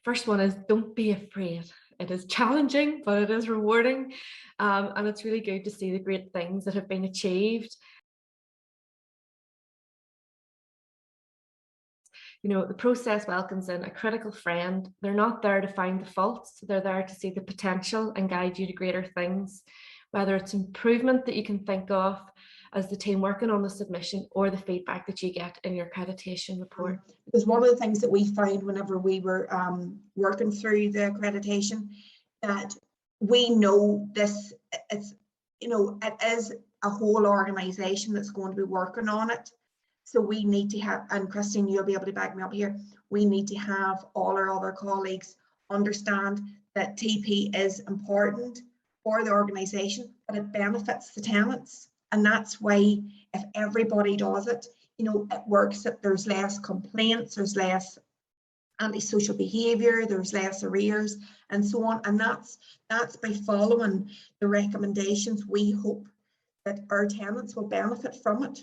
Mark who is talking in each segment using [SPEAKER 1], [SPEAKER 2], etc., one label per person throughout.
[SPEAKER 1] first one is don't be afraid. It is challenging, but it is rewarding. And it's really good to see the great things that have been achieved. You know, the process welcomes in a critical friend. They're not there to find the faults, they're there to see the potential and guide you to greater things, whether it's improvement that you can think of as the team working on the submission or the feedback that you get in your accreditation report.
[SPEAKER 2] Because one of the things that we found whenever we were working through the accreditation, that we know this, it's, you know, it is a whole organisation that's going to be working on it. So we need to have, and Christine, you'll be able to back me up here, we need to have all our other colleagues understand that TP is important for the organisation, but it benefits the tenants. And that's why if everybody does it, you know, it works, that there's less complaints, there's less antisocial behaviour, there's less arrears and so on. And that's by following the recommendations, we hope that our tenants will benefit from it.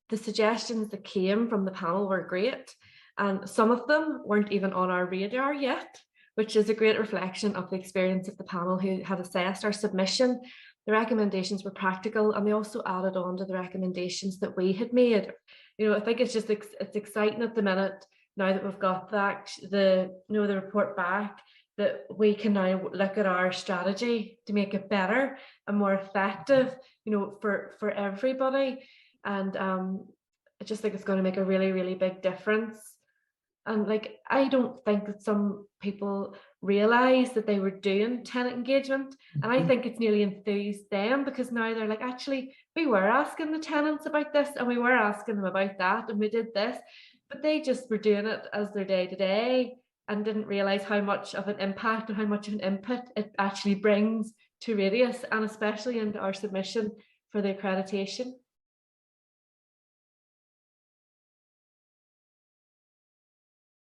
[SPEAKER 1] The suggestions that came from the panel were great, and some of them weren't even on our radar yet, which is a great reflection of the experience of the panel who had assessed our submission. The recommendations were practical, and they also added on to the recommendations that we had made. You know, I think it's just it's exciting at the minute, now that we've got the report back, that we can now look at our strategy to make it better and more effective, you know, for everybody. And I just think it's going to make a really, really big difference. And like, I don't think that some people realize that they were doing tenant engagement, and I think it's nearly enthused them, because now they're like, actually, we were asking the tenants about this and we were asking them about that and we did this, but they just were doing it as their day to day and didn't realize how much of an impact and how much of an input it actually brings to Radius, and especially into our submission for the accreditation.